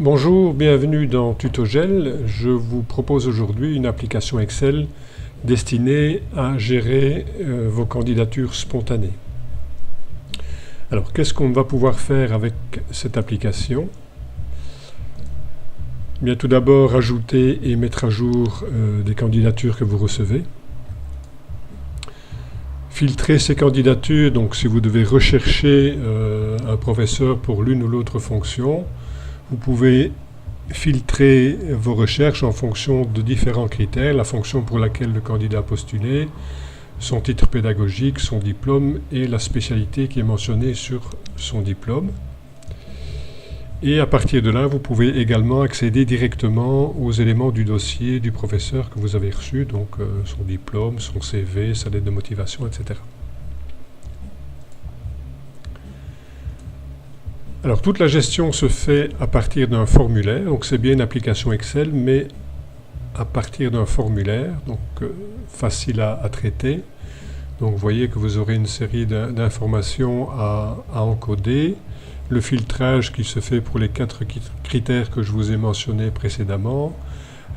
Bonjour, bienvenue dans TutoGel. Je vous propose aujourd'hui une application Excel destinée à gérer vos candidatures spontanées. Alors, qu'est-ce qu'on va pouvoir faire avec cette application? Bien, tout d'abord, ajouter et mettre à jour des candidatures que vous recevez. Filtrer ces candidatures, donc si vous devez rechercher un professeur pour l'une ou l'autre fonction, vous pouvez filtrer vos recherches en fonction de différents critères, la fonction pour laquelle le candidat a postulé, son titre pédagogique, son diplôme et la spécialité qui est mentionnée sur son diplôme. Et à partir de là, vous pouvez également accéder directement aux éléments du dossier du professeur que vous avez reçu, donc son diplôme, son CV, sa lettre de motivation, etc. Alors toute la gestion se fait à partir d'un formulaire, donc c'est bien une application Excel, mais à partir d'un formulaire, donc facile à traiter. Donc vous voyez que vous aurez une série d'informations à encoder, le filtrage qui se fait pour les 4 critères que je vous ai mentionnés précédemment,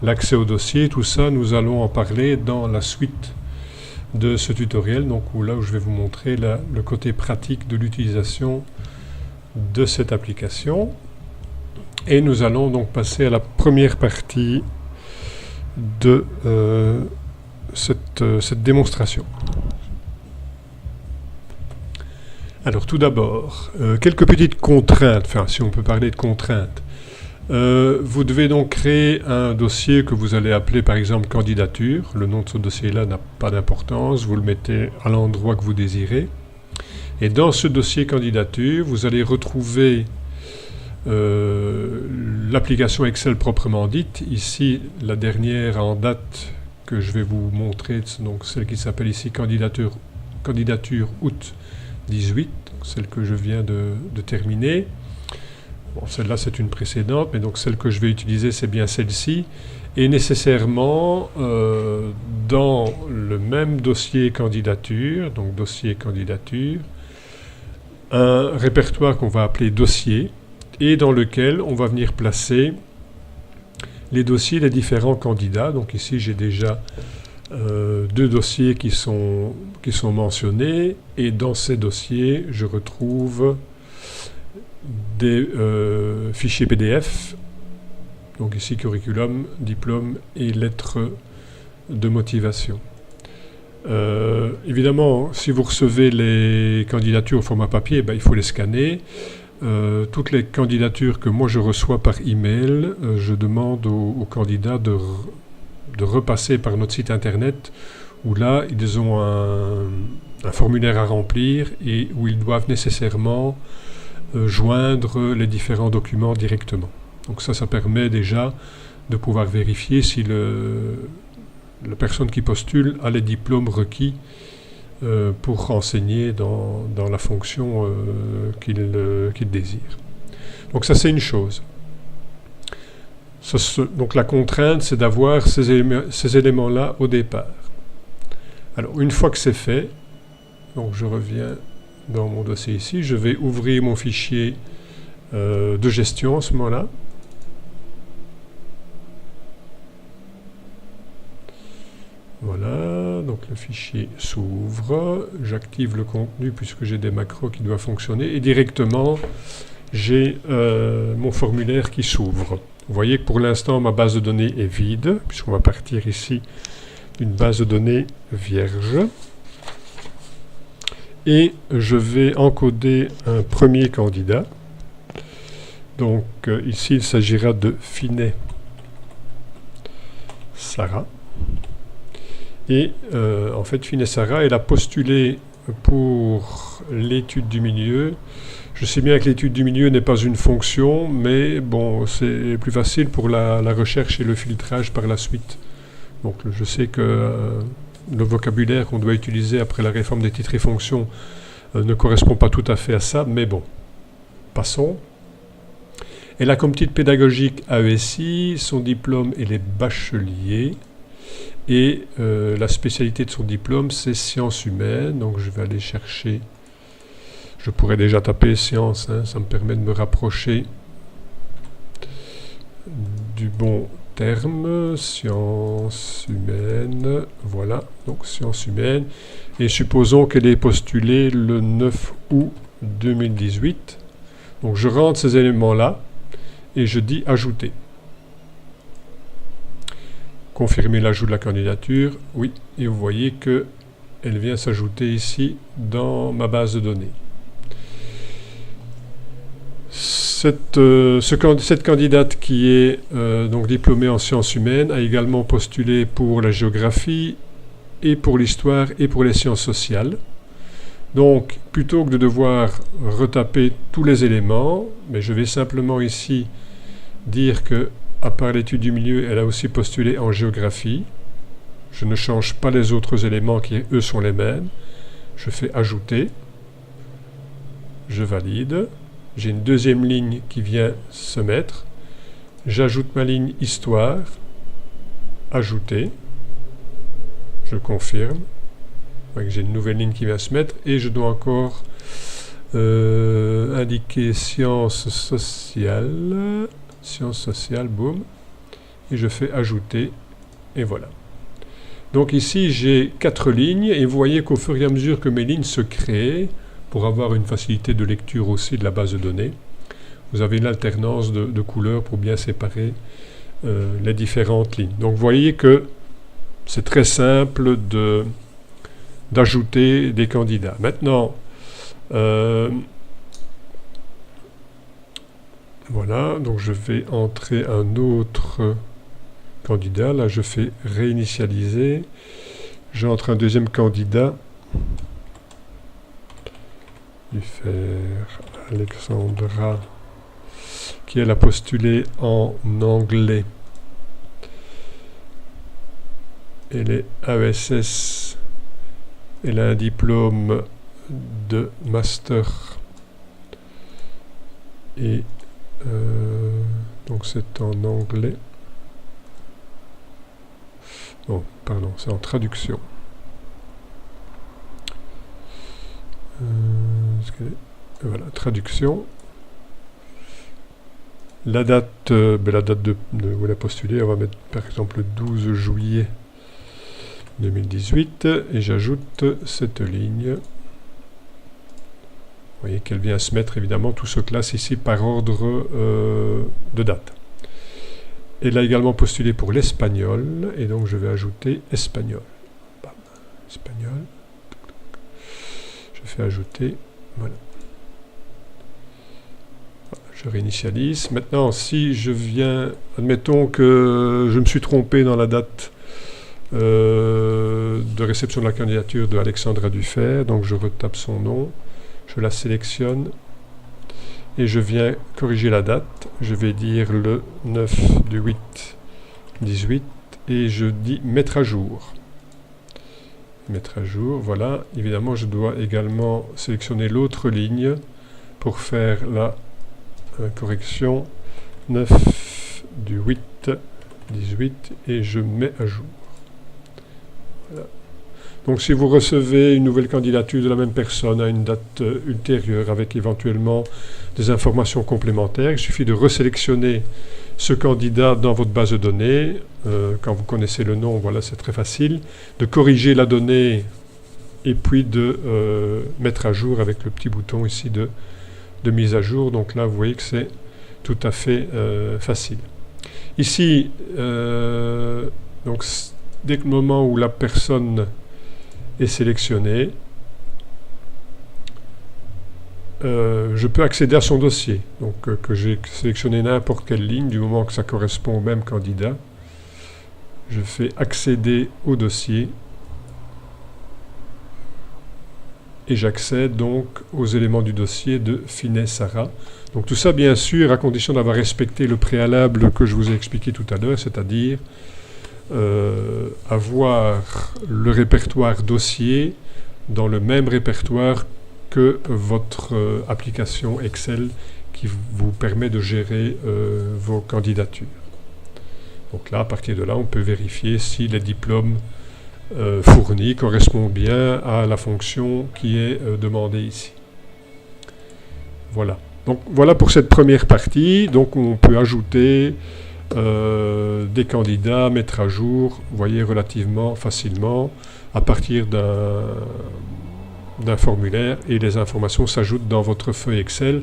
l'accès au dossier, tout ça nous allons en parler dans la suite de ce tutoriel, donc là où je vais vous montrer le côté pratique de l'utilisation de cette application. Et nous allons donc passer à la première partie de cette démonstration. Alors tout d'abord, quelques petites contraintes, enfin si on peut parler de contraintes. Vous devez donc créer un dossier que vous allez appeler par exemple candidature. Le nom de ce dossier-là n'a pas d'importance, vous le mettez à l'endroit que vous désirez. Et dans ce dossier candidature, vous allez retrouver l'application Excel proprement dite. Ici, la dernière en date que je vais vous montrer, donc celle qui s'appelle ici candidature août 18, donc celle que je viens de terminer. Bon, celle-là, c'est une précédente, mais donc celle que je vais utiliser, c'est bien celle-ci. Et nécessairement, dans le même dossier candidature, donc dossier candidature, un répertoire qu'on va appeler dossier et dans lequel on va venir placer les dossiers des différents candidats. Donc ici j'ai déjà 2 dossiers qui sont mentionnés et dans ces dossiers je retrouve des fichiers PDF, donc ici curriculum, diplôme et lettres de motivation. Évidemment, si vous recevez les candidatures au format papier, il faut les scanner. Toutes les candidatures que moi je reçois par email, je demande aux candidats de repasser par notre site internet où là ils ont un formulaire à remplir et où ils doivent nécessairement joindre les différents documents directement. Donc ça permet déjà de pouvoir vérifier si la personne qui postule a les diplômes requis pour renseigner dans la fonction qu'il désire. Donc ça c'est une chose. Donc la contrainte c'est d'avoir ces éléments-là au départ. Alors une fois que c'est fait, donc je reviens dans mon dossier ici, je vais ouvrir mon fichier de gestion à ce moment-là. Voilà, donc le fichier s'ouvre, j'active le contenu puisque j'ai des macros qui doivent fonctionner et directement j'ai mon formulaire qui s'ouvre. Vous voyez que pour l'instant ma base de données est vide puisqu'on va partir ici d'une base de données vierge et je vais encoder un premier candidat. Donc ici il s'agira de Finet Sarah. Et en fait, Finet Sarah, elle a postulé pour l'étude du milieu. Je sais bien que l'étude du milieu n'est pas une fonction, mais bon, c'est plus facile pour la recherche et le filtrage par la suite. Donc je sais que le vocabulaire qu'on doit utiliser après la réforme des titres et fonctions ne correspond pas tout à fait à ça, mais bon, passons. Elle a comme titre pédagogique AESI, son diplôme elle est bachelier. Et la spécialité de son diplôme, c'est sciences humaines. Donc je vais aller chercher, je pourrais déjà taper sciences, ça me permet de me rapprocher du bon terme, sciences humaines, voilà, donc sciences humaines, et supposons qu'elle est postulée le 9 août 2018. Donc je rentre ces éléments-là et je dis ajouter. Confirmer l'ajout de la candidature, oui, et vous voyez que elle vient s'ajouter ici dans ma base de données. Cette candidate qui est donc diplômée en sciences humaines a également postulé pour la géographie et pour l'histoire et pour les sciences sociales. Donc, plutôt que de devoir retaper tous les éléments, mais je vais simplement ici dire que, à part l'étude du milieu, elle a aussi postulé en géographie. Je ne change pas les autres éléments qui, eux, sont les mêmes. Je fais ajouter. Je valide. J'ai une deuxième ligne qui vient se mettre. J'ajoute ma ligne histoire. Ajouter. Je confirme. J'ai une nouvelle ligne qui vient se mettre et je dois encore indiquer sciences sociales. Sciences sociales, boum. Et je fais ajouter. Et voilà. Donc ici, j'ai 4 lignes et vous voyez qu'au fur et à mesure que mes lignes se créent, pour avoir une facilité de lecture aussi de la base de données, vous avez une alternance de couleurs pour bien séparer les différentes lignes. Donc vous voyez que c'est très simple d'ajouter des candidats. Maintenant, voilà, donc je vais entrer un autre candidat. Là, je fais réinitialiser. J'entre un deuxième candidat. Je vais faire Alexandra, qui elle a postulé en anglais. Elle est AESS. Elle a un diplôme de master. Et donc c'est en anglais. Oh, pardon, c'est en traduction. Voilà, traduction. La date, la date de où elle a postulé, on va mettre par exemple le 12 juillet 2018 et j'ajoute cette ligne. Vous voyez qu'elle vient se mettre, évidemment, tout se classe ici par ordre de date. Elle a également postulé pour l'espagnol et donc je vais ajouter espagnol. Bam, espagnol. Je fais ajouter, voilà. Je réinitialise. Maintenant, si je viens, admettons que je me suis trompé dans la date de réception de la candidature de Alexandra Duffer, donc je retape son nom, je la sélectionne et je viens corriger la date. Je vais dire le 9 du 8 18 et je dis mettre à jour. Mettre à jour, voilà. Évidemment, je dois également sélectionner l'autre ligne pour faire la correction 9 du 8 18 et je mets à jour. Voilà. Donc si vous recevez une nouvelle candidature de la même personne à une date ultérieure avec éventuellement des informations complémentaires, il suffit de resélectionner ce candidat dans votre base de données. Quand vous connaissez le nom, voilà, c'est très facile. De corriger la donnée et puis de mettre à jour avec le petit bouton ici de mise à jour. Donc là, vous voyez que c'est tout à fait facile. Ici, donc, dès le moment où la personne est sélectionnée, je peux accéder à son dossier. Donc, que j'ai sélectionné n'importe quelle ligne, du moment que ça correspond au même candidat, je fais accéder au dossier et j'accède donc aux éléments du dossier de Finet-Sarah. Donc tout ça, bien sûr, à condition d'avoir respecté le préalable que je vous ai expliqué tout à l'heure, c'est-à-dire avoir le répertoire dossier dans le même répertoire que votre application Excel qui vous permet de gérer vos candidatures. Donc là, à partir de là, on peut vérifier si les diplômes fournis correspondent bien à la fonction qui est demandée ici. Voilà. Donc voilà pour cette première partie. Donc on peut ajouter des candidats à mettre à jour, vous voyez, relativement facilement à partir d'un formulaire, et les informations s'ajoutent dans votre feuille Excel.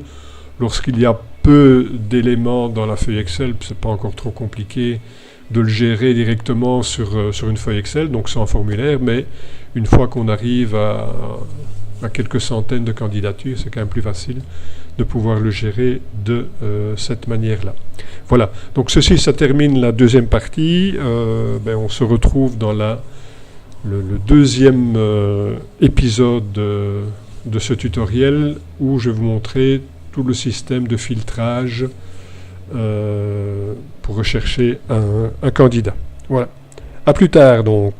Lorsqu'il y a peu d'éléments dans la feuille Excel, c'est pas encore trop compliqué de le gérer directement sur une feuille Excel, donc sans formulaire, mais une fois qu'on arrive à quelques centaines de candidatures, c'est quand même plus facile de pouvoir le gérer de cette manière-là. Voilà, donc ceci, ça termine la deuxième partie. On se retrouve dans le deuxième épisode de ce tutoriel où je vais vous montrer tout le système de filtrage pour rechercher un candidat. Voilà. À plus tard donc.